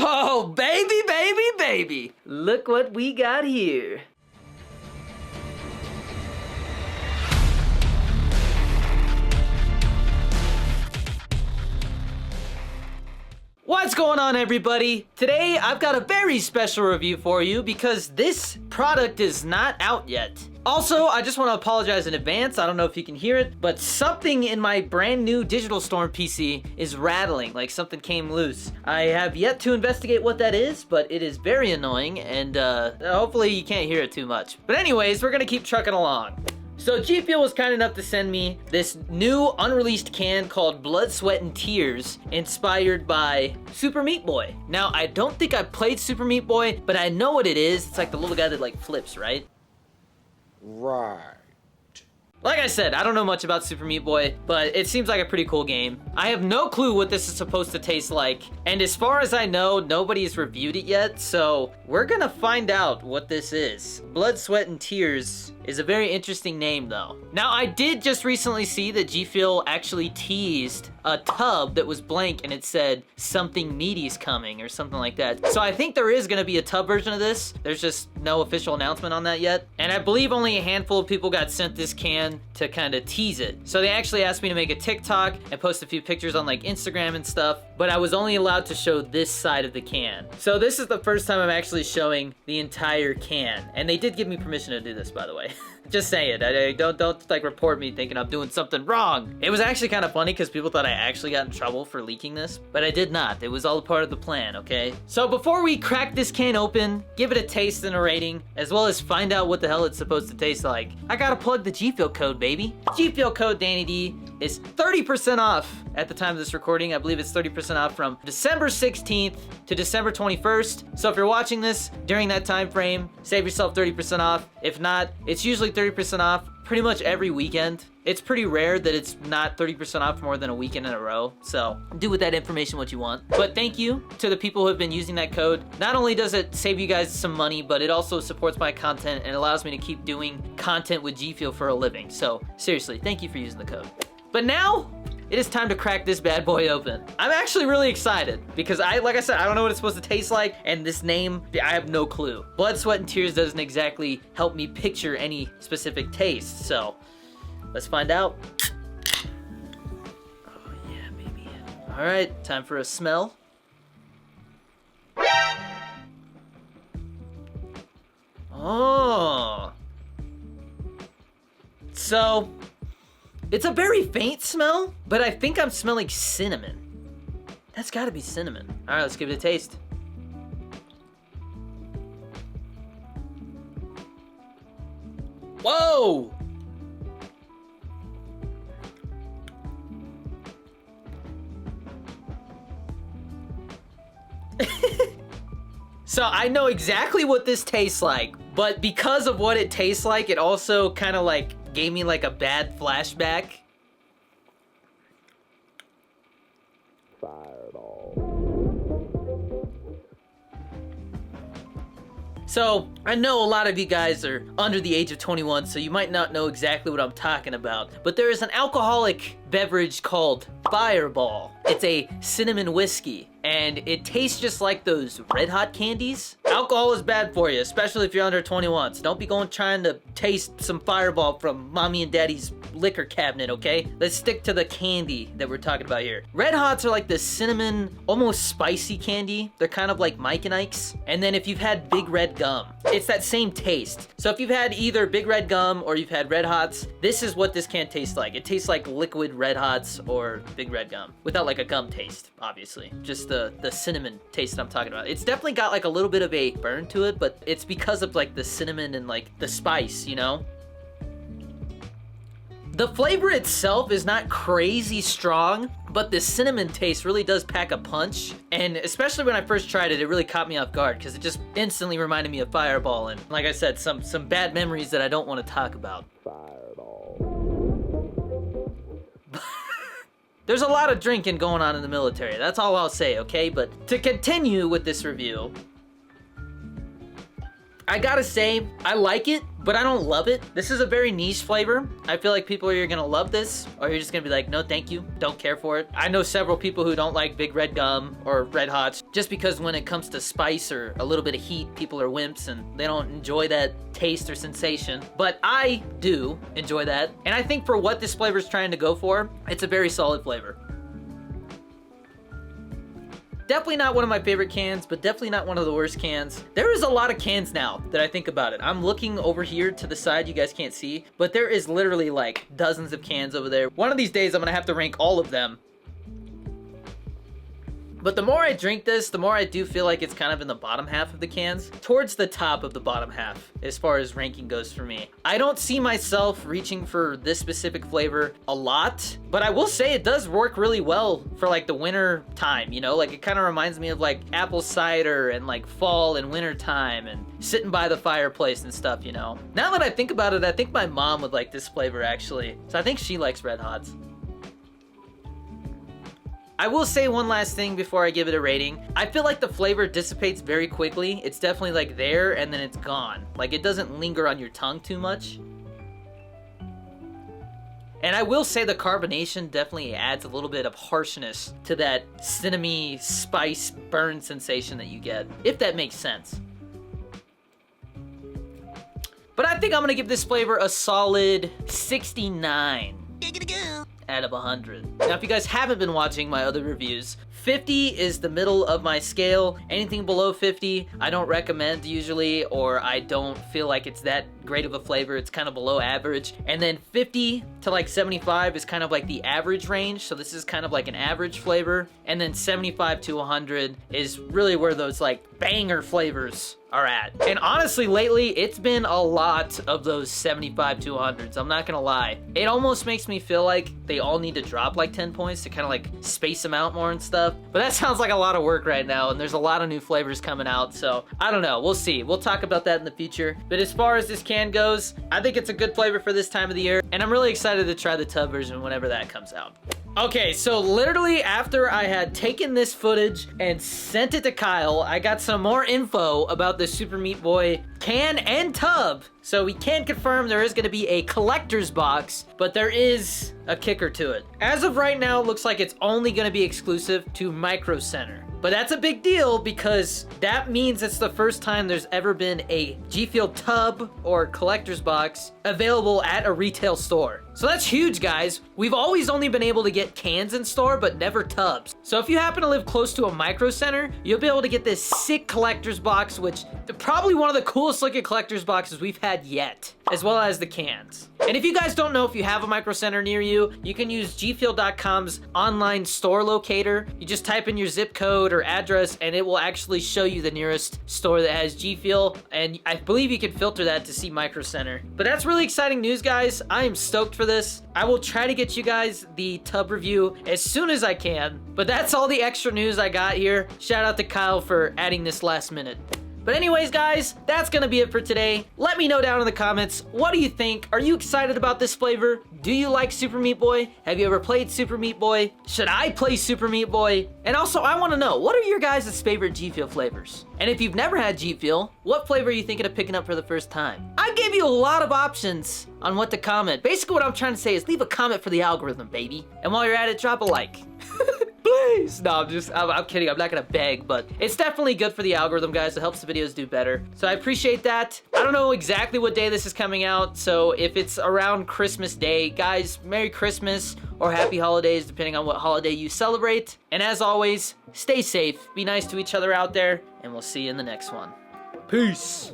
Oh, baby, baby, baby. Look what we got here. What's going on, everybody? Today, I've got a very special review for you because this product is not out yet. Also, I just want to apologize in advance. I don't know if you can hear it, but something in my brand new Digital Storm PC is rattling, like something came loose. I have yet to investigate what that is, but it is very annoying, and hopefully you can't hear it too much. But anyways, we're gonna keep trucking along. So GFUEL was kind enough to send me this new unreleased can called Blood, Sweat, and Tears, inspired by Super Meat Boy. Now, I don't think I've played Super Meat Boy, but I know what it is. It's like the little guy that like flips, right? Right. Like I said, I don't know much about Super Meat Boy, but it seems like a pretty cool game. I have no clue what this is supposed to taste like, and as far as I know, nobody's reviewed it yet, so we're gonna find out what this is. Blood, Sweat, and Tears is a very interesting name, though. Now, I did just recently see that GFUEL actually teased a tub that was blank and it said something meaty's coming or something like that. So I think there is gonna be a tub version of this. There's just no official announcement on that yet. And I believe only a handful of people got sent this can to kind of tease it. So they actually asked me to make a TikTok and post a few pictures on like Instagram and stuff, but I was only allowed to show this side of the can. So this is the first time I'm actually showing the entire can. And they did give me permission to do this, by the way. Just say it. Don't like report me thinking I'm doing something wrong. It was actually kind of funny because people thought I actually got in trouble for leaking this, but I did not. It was all a part of the plan, okay? So before we crack this can open, give it a taste and a rating, as well as find out what the hell it's supposed to taste like, I gotta plug the GFUEL code, baby. GFUEL code Danny D is 30% off at the time of this recording. I believe it's 30% off from December 16th to December 21st. So if you're watching this during that time frame, save yourself 30% off. If not, it's usually 30% off pretty much every weekend. It's pretty rare that it's not 30% off more than a weekend in a row. So do with that information what you want. But thank you to the people who have been using that code. Not only does it save you guys some money, but it also supports my content and allows me to keep doing content with GFUEL for a living. So seriously, thank you for using the code. But now, it is time to crack this bad boy open. I'm actually really excited because like I said, I don't know what it's supposed to taste like, and this name, I have no clue. Blood, Sweat, and Tears doesn't exactly help me picture any specific taste, so let's find out. Oh yeah, baby. All right, time for a smell. Oh. So, it's a very faint smell, but I think I'm smelling cinnamon. That's gotta be cinnamon. All right, let's give it a taste. Whoa! So I know exactly what this tastes like, but because of what it tastes like, it also kind of like gave me like a bad flashback. So, I know a lot of you guys are under the age of 21, so you might not know exactly what I'm talking about, but there is an alcoholic beverage called Fireball. It's a cinnamon whiskey, and it tastes just like those Red Hot candies. Alcohol is bad for you, especially if you're under 21, so don't be going trying to taste some Fireball from mommy and daddy's liquor cabinet, okay? Let's stick to the candy that we're talking about here. Red Hots are like the cinnamon, almost spicy candy. They're kind of like Mike and Ike's. And then if you've had Big Red Gum, it's that same taste. So if you've had either Big Red Gum or you've had Red Hots, this is what this can taste like. It tastes like liquid Red Hots or Big Red Gum, without like a gum taste, obviously. Just the cinnamon taste that I'm talking about. It's definitely got like a little bit of a burn to it, but it's because of like the cinnamon and like the spice, you know? The flavor itself is not crazy strong, but the cinnamon taste really does pack a punch. And especially when I first tried it, it really caught me off guard because it just instantly reminded me of Fireball. And like I said, some bad memories that I don't want to talk about. Fireball. There's a lot of drinking going on in the military. That's all I'll say, okay? But to continue with this review, I gotta say, I like it, but I don't love it. This is a very niche flavor. I feel like people are either gonna love this, or you're just gonna be like, no thank you, don't care for it. I know several people who don't like Big Red Gum or Red Hots, just because when it comes to spice or a little bit of heat, people are wimps and they don't enjoy that taste or sensation. But I do enjoy that, and I think for what this flavor is trying to go for, it's a very solid flavor. Definitely not one of my favorite cans, but definitely not one of the worst cans. There is a lot of cans now that I think about it. I'm looking over here to the side, you guys can't see, but there is literally like dozens of cans over there. One of these days I'm gonna have to rank all of them. But the more I drink this, the more I do feel like it's kind of in the bottom half of the cans, towards the top of the bottom half, as far as ranking goes for me. I don't see myself reaching for this specific flavor a lot, but I will say it does work really well for like the winter time, you know? Like it kind of reminds me of like apple cider and like fall and winter time and sitting by the fireplace and stuff, you know? Now that I think about it, I think my mom would like this flavor actually. So I think she likes Red Hots. I will say one last thing before I give it a rating. I feel like the flavor dissipates very quickly. It's definitely like there and then it's gone. Like it doesn't linger on your tongue too much. And I will say the carbonation definitely adds a little bit of harshness to that cinnamon spice burn sensation that you get, if that makes sense. But I think I'm gonna give this flavor a solid 69. Out of 100. Now, if you guys haven't been watching my other reviews, 50 is the middle of my scale. Anything below 50, I don't recommend usually, or I don't feel like it's that great of a flavor. It's kind of below average. And then 50 to like 75 is kind of like the average range. So this is kind of like an average flavor. And then 75 to 100 is really where those like banger flavors are at. And honestly, lately, it's been a lot of those 75 to 100s. I'm not gonna lie. It almost makes me feel like they all need to drop like 10 points to kind of like space them out more and stuff. But that sounds like a lot of work right now, and there's a lot of new flavors coming out, so I don't know. We'll see. We'll talk about that in the future. But as far as this can goes, I think it's a good flavor for this time of the year, and I'm really excited to try the tub version whenever that comes out. Okay, so literally after I had taken this footage and sent it to Kyle, I got some more info about the Super Meat Boy can and tub. So we can confirm there is going to be a collector's box, but there is a kicker to it. As of right now, it looks like it's only going to be exclusive to Micro Center. But that's a big deal because that means it's the first time there's ever been a GFUEL tub or collector's box available at a retail store. So that's huge, guys. We've always only been able to get cans in store, but never tubs. So if you happen to live close to a Micro Center, you'll be able to get this sick collector's box, which probably one of the coolest looking collector's boxes we've had yet, as well as the cans. And if you guys don't know if you have a Micro Center near you, you can use GFUEL.com's online store locator. You just type in your zip code or address and it will actually show you the nearest store that has GFUEL, and I believe you can filter that to see Micro Center. But that's really exciting news, guys. I am stoked for this. I will try to get you guys the tub review as soon as I can, but that's all the extra news I got here. Shout out to Kyle for adding this last minute. But anyways, guys, that's gonna be it for today. Let me know down in the comments, what do you think? Are you excited about this flavor? Do you like Super Meat Boy? Have you ever played Super Meat Boy? Should I play Super Meat Boy? And also, I wanna know, what are your guys' favorite GFUEL flavors? And if you've never had GFUEL, what flavor are you thinking of picking up for the first time? I gave you a lot of options on what to comment. Basically, what I'm trying to say is leave a comment for the algorithm, baby. And while you're at it, drop a like. Please. No, I'm kidding. I'm not gonna beg, but it's definitely good for the algorithm, guys. It helps the videos do better. So I appreciate that. I don't know exactly what day this is coming out, so if it's around Christmas Day, guys, Merry Christmas or Happy Holidays, depending on what holiday you celebrate. And as always, stay safe, be nice to each other out there, and we'll see you in the next one. Peace.